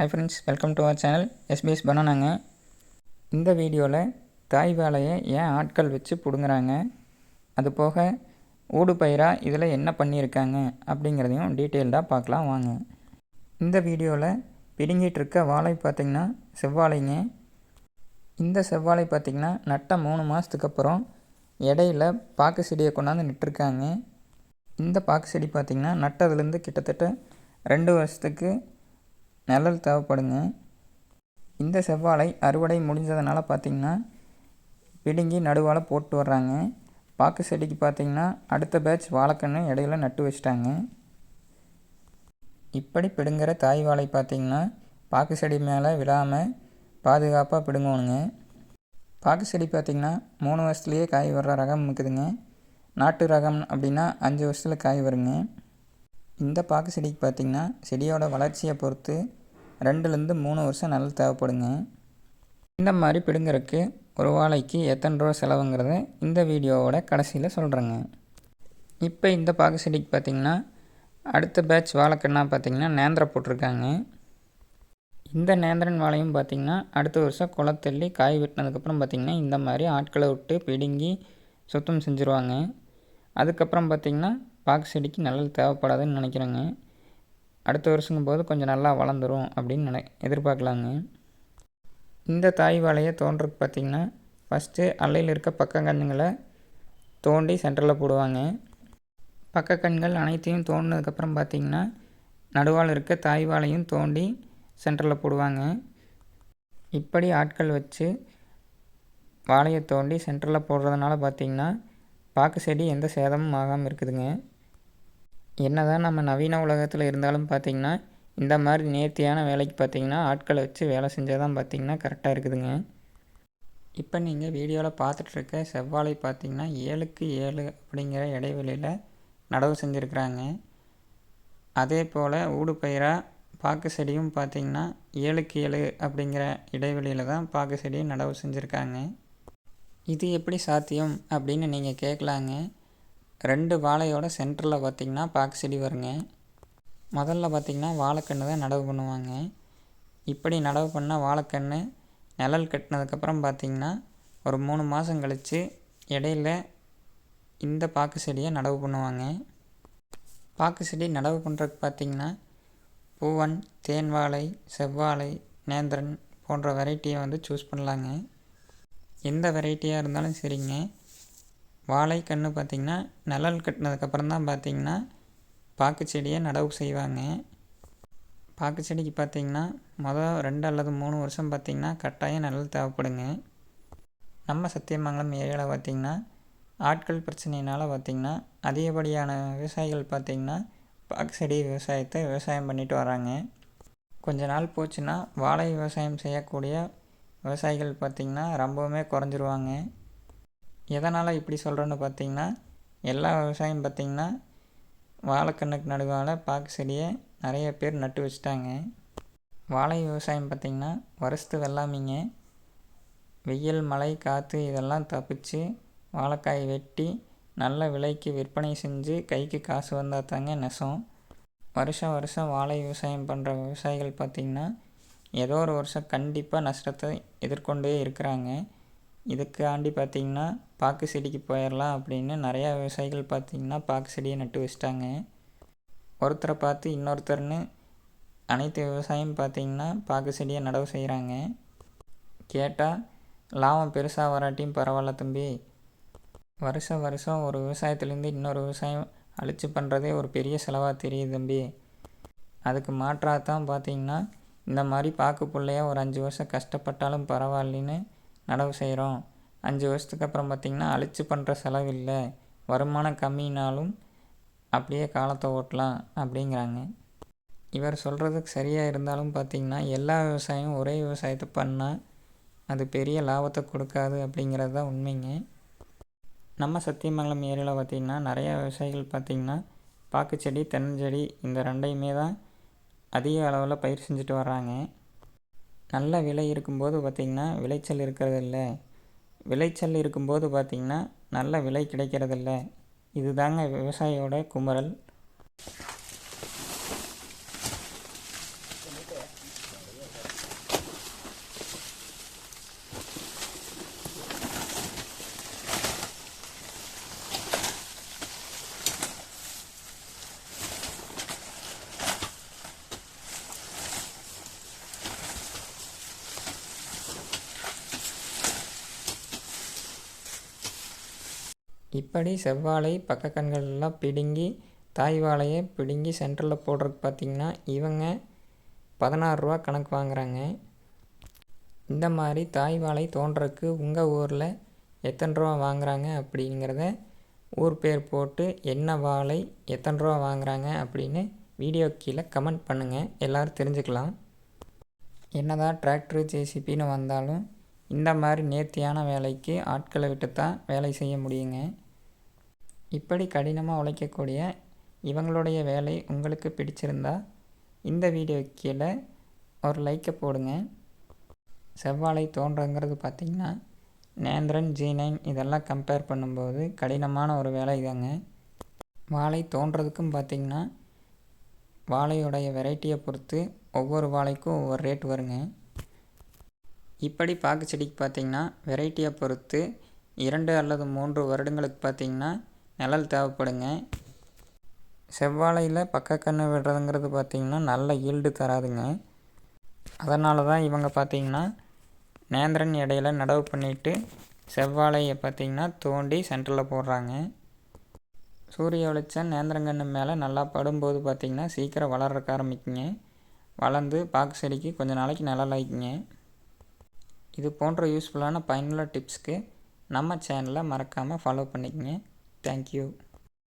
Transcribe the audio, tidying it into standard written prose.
Hi friends, welcome to our channel SPS பனானாங்க. இந்த வீடியோவில் தாய் வாழையை ஏன் ஆட்கள் வச்சு பிடுங்குறாங்க, அது போக ஊடு பயிராக இதில் என்ன பண்ணியிருக்காங்க அப்படிங்கிறதையும் டீட்டெயில்டாக பார்க்கலாம் வாங்க. இந்த வீடியோவில் பிடுங்கிட்டு இருக்க வாழை பார்த்திங்கன்னா செவ்வாழைங்க. இந்த செவ்வாழை பார்த்திங்கன்னா நட்ட 3 மாதத்துக்கு அப்புறம் இடையில பாக்கு செடியை கொண்டாந்து நட்டுருக்காங்க. இந்த பாக்கு செடி பார்த்திங்கன்னா நட்டதுலேருந்து கிட்டத்தட்ட 2 வருஷத்துக்கு நிழல் தேவைப்படுங்க. இந்த செவ்வாழை அறுவடை முடிஞ்சதுனால பார்த்திங்கன்னா பிடுங்கி நடுவால் போட்டு வர்றாங்க. பாக்கு செடிக்கு பார்த்திங்கன்னா அடுத்த பேட்ச் வாழைக்கன்று இடையில நட்டு வச்சிட்டாங்க. இப்படி பிடுங்குற தாய் வாழை பார்த்திங்கன்னா பாக்கு செடி மேலே விழாமல் பாதுகாப்பாக பிடுங்கணுங்க. பாக்கு செடி பார்த்திங்கன்னா 3 வருஷத்துலேயே காய் வர்ற ரகம் இருக்குதுங்க. நாட்டு ரகம் அப்படின்னா 5 வருஷத்தில் காய் வருங்க. இந்த பாக்கு செடிக்கு பார்த்திங்கன்னா செடியோட வளர்ச்சியை பொறுத்து 2லேருந்து 3 வருஷம் நல்லா தேவைப்படுங்க. இந்த மாதிரி பிடுங்கிறதுக்கு ஒரு வாழைக்கு எத்தனை ரூபா செலவுங்கிறத இந்த வீடியோவோட கடைசியில் சொல்கிறேங்க. இப்போ இந்த பாக்கு செடிக்கு பார்த்திங்கன்னா அடுத்த பேட்ச் வாழைக்கண்ணா பார்த்திங்கன்னா நேந்திர போட்டிருக்காங்க. இந்த நேந்திரன் வாழையும் பார்த்திங்கன்னா அடுத்த வருஷம் குளத்தள்ளி காய் வெட்டினதுக்கப்புறம் பார்த்திங்கன்னா இந்த மாதிரி ஆட்களை விட்டு பிடுங்கி சுத்தம் செஞ்சுருவாங்க. அதுக்கப்புறம் பார்த்திங்கன்னா பாக்கு செடிக்கு நிழல் தேவைப்படாதுன்னு நினைக்கிறேங்க. அடுத்த வருஷங்கும் போது கொஞ்சம் நல்லா வளர்ந்துடும் அப்படின்னு எதிர்பார்க்கலாங்க. இந்த தாய் வாழையை தோன்றதுக்கு பார்த்திங்கன்னா ஃபஸ்ட்டு அல்லையில் இருக்க பக்கக்கண்ணுங்களை தோண்டி சென்டரில் போடுவாங்க. பக்கக்கண்கள் அனைத்தையும் தோண்டினதுக்கப்புறம் பார்த்திங்கன்னா நடுவால் இருக்க தாய் வாழையும் தோண்டி சென்டரில் போடுவாங்க. இப்படி ஆட்கள் வச்சு வாழையை தோண்டி சென்டரில் போடுறதுனால பார்த்திங்கன்னா பாக்கு செடி எந்த சேதமும் ஆகாமல் இருக்குதுங்க. என்ன தான் நம்ம நவீன உலகத்தில் இருந்தாலும் பார்த்திங்கன்னா இந்த மாதிரி நேர்த்தியான வேலைக்கு பார்த்திங்கன்னா ஆட்களை வச்சு வேலை செஞ்சால் தான் பார்த்திங்கன்னா கரெக்டாக இருக்குதுங்க. இப்போ நீங்கள் வீடியோவில் பார்த்துட்ருக்க செவ்வாழை பார்த்திங்கன்னா 7க்கு 7 அப்படிங்கிற இடைவெளியில் நடவு செஞ்சுருக்குறாங்க. அதே போல் ஊடு பயிராக பாக்கு செடியும் பார்த்திங்கன்னா 7க்கு 7 அப்படிங்கிற இடைவெளியில் தான் பாக்கு செடியும் நடவு செஞ்சுருக்காங்க. இது எப்படி சாத்தியம் அப்படின்னு நீங்கள் கேட்கலாங்க. 2 வாழையோட சென்டரில் பார்த்திங்கன்னா பாக்கு செடி வருங்க. முதல்ல பார்த்திங்கன்னா வாழைக்கன்று தான் நடவு பண்ணுவாங்க. இப்படி நடவு பண்ண வாழைக்கன்று நிழல் கட்டினதுக்கப்புறம் பார்த்திங்கன்னா ஒரு 3 மாதம் கழித்து இடையில இந்த பாக்கு செடியை நடவு பண்ணுவாங்க. பாக்கு செடி நடவு பண்ணுறதுக்கு பார்த்திங்கன்னா பூவன், தேன் வாழை, செவ்வாழை, நேந்திரன் போன்ற வெரைட்டியை சூஸ் பண்ணலாங்க. எந்த வெரைட்டியாக இருந்தாலும் சரிங்க. வாழை கன்று பார்த்திங்கன்னா நிழல் கட்டினதுக்கப்புறம் தான் பார்த்திங்கன்னா பாக்கு செடியை நடவு செய்வாங்க. பாக்கு செடிக்கு பார்த்திங்கன்னா 2 அல்லது 3 வருஷம் பார்த்திங்கன்னா கட்டாயம் நிழல் தேவைப்படுங்க. நம்ம சத்தியமங்கலம் ஏரியாவில் பார்த்திங்கன்னா ஆட்கள் பிரச்சனையினால் பார்த்திங்கன்னா அதிகப்படியான விவசாயிகள் பார்த்திங்கன்னா பாக்கு செடி விவசாயம் பண்ணிட்டு வராங்க. கொஞ்ச நாள் போச்சுன்னா வாழை விவசாயம் செய்யக்கூடிய விவசாயிகள் பார்த்திங்கன்னா ரொம்பவுமே குறைஞ்சிருவாங்க. எதனால் இப்படி சொல்கிறேன்னு பார்த்திங்கன்னா எல்லா விவசாயம் பார்த்திங்கன்னா வாழைக்கண்ணுக்கு நடுவால் பாக்கு செடியை நிறைய பேர் நட்டு வச்சுட்டாங்க. வாழை விவசாயம் பார்த்திங்கன்னா வருஷத்து வெள்ளாமைங்க. வெயில், மழை, காற்று இதெல்லாம் தப்பிச்சு வாழைக்காய் வெட்டி நல்ல விலைக்கு விற்பனை செஞ்சு கைக்கு காசு வந்தால் தாங்க நெசம். வருஷம் வாழை விவசாயம் பண்ணுற விவசாயிகள் பார்த்திங்கன்னா ஏதோ ஒரு வருஷம் கண்டிப்பாக நஷ்டத்தை எதிர்கொண்டே இருக்கிறாங்க. இதுக்காண்டி பார்த்திங்கன்னா பாக்கு செடிக்கு போயிடலாம் அப்படின்னு நிறையா விவசாயிகள் பார்த்திங்கன்னா பாக்கு செடியை நட்டு வச்சிட்டாங்க. ஒருத்தரை பார்த்து இன்னொருத்தர்னு அனைத்து விவசாயம் பார்த்திங்கன்னா பாக்கு செடியை நடவு செய்கிறாங்க. கேட்டால் லாபம் பெருசாக வராட்டியும் பரவாயில்ல தம்பி, வருஷம் ஒரு விவசாயத்துலேருந்து இன்னொரு விவசாயம் அழிச்சு பண்ணுறதே ஒரு பெரிய செலவாக தெரியுது தம்பி. அதுக்கு மாற்றாக தான் பார்த்திங்கன்னா இந்த மாதிரி பாக்கு பிள்ளையா ஒரு 5 வருஷம் கஷ்டப்பட்டாலும் பரவாயில்லன்னு நடவு செய்கிறோம். 5 வருஷத்துக்கு அப்புறம் பார்த்திங்கன்னா அழிச்சு பண்ணுற செலவு இல்லை, வருமானம் கம்மினாலும் அப்படியே காலத்தை ஓட்டலாம் அப்படிங்கிறாங்க. இவர் சொல்கிறதுக்கு சரியாக இருந்தாலும் பார்த்திங்கன்னா எல்லா விவசாயம் ஒரே விவசாயத்தை பண்ணால் அது பெரிய லாபத்தை கொடுக்காது அப்படிங்கிறது தான் உண்மைங்க. நம்ம சத்தியமங்கலம் ஏரியாவில் பார்த்திங்கன்னா நிறையா விவசாயிகள் பார்த்திங்கன்னா பாக்கு செடி, தென்னஞ்செடி இந்த 2யுமே தான் அதிக அளவில் பயிர் செஞ்சுட்டு வர்றாங்க. நல்ல விலை இருக்கும்போது பார்த்திங்கன்னா விளைச்சல் இருக்கிறதில்ல, விளைச்சல் இருக்கும்போது பார்த்திங்கன்னா நல்ல விலை கிடைக்கிறதில்ல. இதுதாங்க விவசாயியோட குமரல். இப்படி செவ்வாழை பக்க கண்கள் எல்லாம் பிடுங்கி தாய் வாழையை பிடுங்கி சென்டரில் போடுறதுக்கு பார்த்திங்கன்னா இவங்க 16 ரூபா கணக்கு வாங்குகிறாங்க. இந்த மாதிரி தாய் வாழை தோன்றதுக்கு உங்கள் ஊரில் எத்தனை ரூபா வாங்குகிறாங்க அப்படிங்கிறத ஊர் பேர் போட்டு என்ன வாழை எத்தனை ரூபா வாங்குகிறாங்க அப்படின்னு வீடியோ கீழே கமெண்ட் பண்ணுங்கள், எல்லோரும் தெரிஞ்சுக்கலாம். என்னதான் டிராக்டரு ஜேசிபின்னு வந்தாலும் இந்த மாதிரி நேர்த்தியான வேலைக்கு ஆட்களை விட்டு தான் வேலை செய்ய முடியுங்க. இப்படி கடினமாக உழைக்கக்கூடிய இவங்களுடைய வேலை உங்களுக்கு பிடிச்சிருந்தா இந்த வீடியோ கீழே ஒரு லைக்கை போடுங்க. செவ்வாழை தோன்றங்கிறது பார்த்திங்கன்னா நேந்திரன் G9 இதெல்லாம் கம்பேர் பண்ணும்போது கடினமான ஒரு வேலை இதாங்க. வாழை தோன்றதுக்கும் பார்த்திங்கன்னா வாழையுடைய வெரைட்டியை பொறுத்து ஒவ்வொரு வாழைக்கும் ஒவ்வொரு ரேட் வருங்க. இப்படி பாக்கு செடிக்கு பார்த்திங்கன்னா வெரைட்டியை பொறுத்து 2 அல்லது 3 வருடங்களுக்கு பார்த்திங்கன்னா நிழல் தேவைப்படுங்க. செவ்வாழையில் பக்கக்கன்று விடுறதுங்கிறது பார்த்திங்கன்னா நல்ல ஈல்டு தராதுங்க. அதனால தான் இவங்க பார்த்திங்கன்னா நேந்திரன் இடையில நடவு பண்ணிவிட்டு செவ்வாழையை பார்த்திங்கன்னா தோண்டி சென்டரில் போடுறாங்க. சூரிய வெளிச்சம் நேந்திரங்கன்று மேலே நல்லா படும்போது பார்த்திங்கன்னா சீக்கிரம் வளர்றக்க ஆரம்பிக்குங்க. வளர்ந்து பாக்கு செடிக்கு கொஞ்சம் நாளைக்கு நிழல் ஆகிக்குங்க. இது போன்ற யூஸ்ஃபுல்லான பயனுள்ள டிப்ஸ்க்கு நம்ம சேனலை மறக்காமல் ஃபாலோ பண்ணிக்கங்க. தேங்க்யூ.